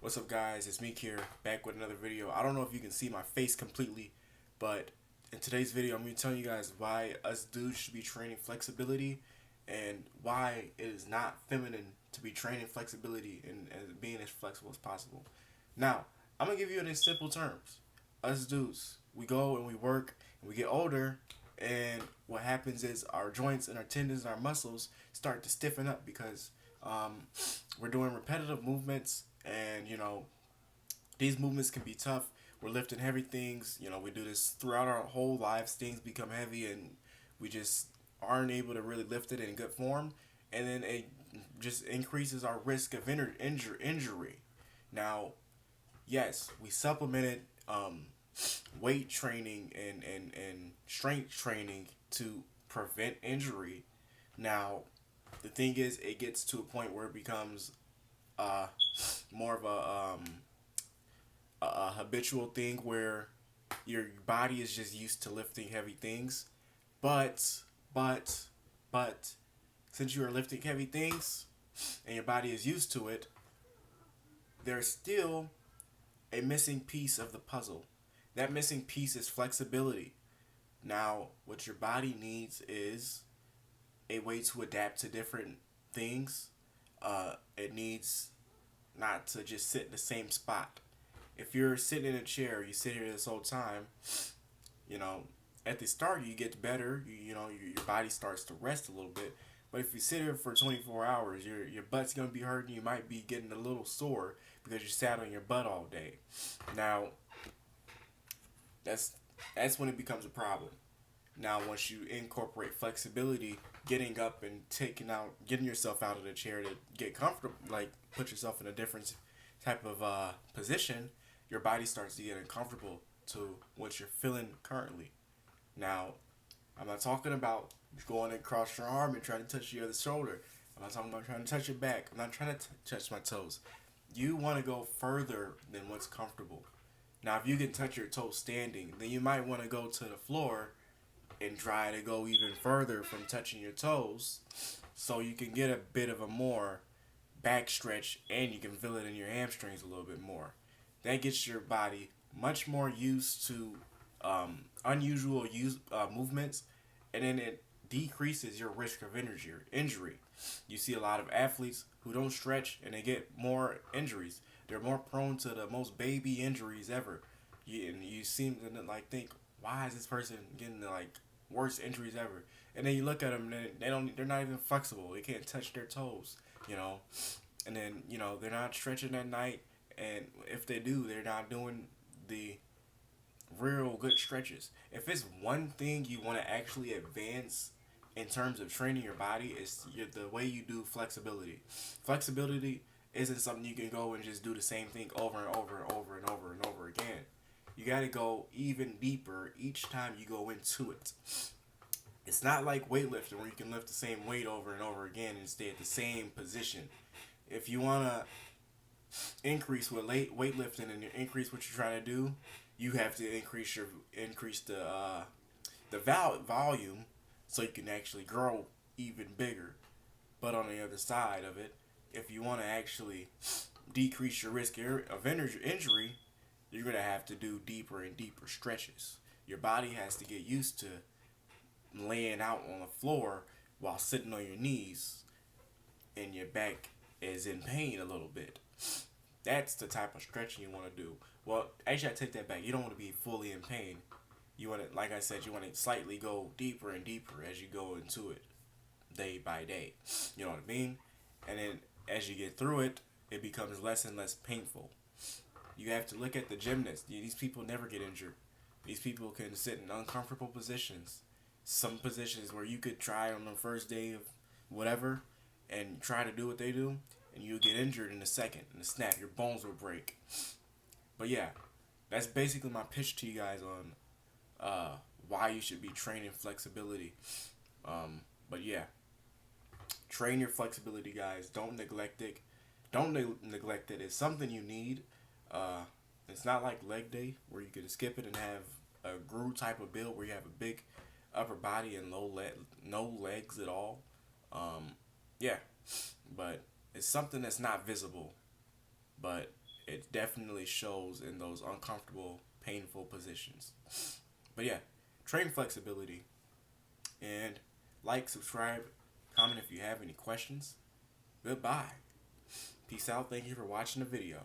What's up, guys? It's Meek here, back with another video. I don't know if you can see my face completely, but in today's video I'm going to tell you guys why us dudes should be training flexibility and why it is not feminine to be training flexibility and being as flexible as possible. Now, I'm going to give you it in simple terms. Us dudes, we go and we work and we get older, and what happens is our joints and our tendons and our muscles start to stiffen up because we're doing repetitive movements, and these movements can be tough. We're lifting heavy things. We do this throughout our whole lives. Things become heavy, and we just aren't able to really lift it in good form, and then it just increases our risk of injury. Now, yes, we supplemented weight training and strength training to prevent injury. Now, the thing is, it gets to a point where it becomes uh, more of a habitual thing where your body is just used to lifting heavy things. But, but, but, since you are lifting heavy things and your body is used to it, there's still a missing piece of the puzzle. That missing piece is flexibility. Now, what your body needs is a way to adapt to different things. It needs not to just sit in the same spot. If you're sitting in a chair, you sit here this whole time, you know, at the start you get better, your body starts to rest a little bit. But if you sit here for 24 hours, your butt's going to be hurting. You might be getting a little sore because you sat on your butt all day. Now, that's when it becomes a problem. Now, once you incorporate flexibility, getting up and getting yourself out of the chair to get comfortable, like put yourself in a different type of position, your body starts to get uncomfortable to what you're feeling currently. Now, I'm not talking about going across your arm and trying to touch your other shoulder. I'm not talking about trying to touch your back. I'm not trying to touch my toes. You want to go further than what's comfortable. Now, if you can touch your toes standing, then you might want to go to the floor and try to go even further from touching your toes, so you can get a bit of a more back stretch and you can feel it in your hamstrings a little bit more. That gets your body much more used to unusual movements, and then it decreases your risk of injury. You see a lot of athletes who don't stretch and they get more injuries. They're more prone to the most baby injuries ever. And you seem to think, why is this person getting the worst injuries ever? And then you look at them and they're not even flexible. They can't touch their toes, and then they're not stretching at night, and if they do, they're not doing the real good stretches. If it's one thing you want to actually advance in terms of training your body, is the way you do flexibility. Flexibility isn't something you can go and just do the same thing over and over and over and over and over again. You got to go even deeper each time you go into it. It's not like weightlifting where you can lift the same weight over and over again and stay at the same position. If you want to increase with weightlifting and increase what you're trying to do, you have to increase the volume so you can actually grow even bigger. But on the other side of it, if you want to actually decrease your risk of injury, you're going to have to do deeper and deeper stretches. Your body has to get used to laying out on the floor while sitting on your knees, and your back is in pain a little bit. That's the type of stretching you want to do. Well, actually, I take that back. You don't want to be fully in pain. You want to, like I said, you want to slightly go deeper and deeper as you go into it, day by day. You know what I mean? And then as you get through it, it becomes less and less painful. You have to look at the gymnasts. These people never get injured. These people can sit in uncomfortable positions. Some positions where you could try on the first day of whatever and try to do what they do, and you'll get injured in a second, in a snap. Your bones will break. But yeah, that's basically my pitch to you guys on why you should be training flexibility. But yeah, train your flexibility, guys. Don't neglect it. Don't neglect it. It's something you need. It's not like leg day where you can skip it and have a GRU type of build where you have a big upper body and no legs at all. Yeah, but it's something that's not visible, but it definitely shows in those uncomfortable, painful positions. But yeah, train flexibility. And like, subscribe, comment if you have any questions. Goodbye. Peace out. Thank you for watching the video.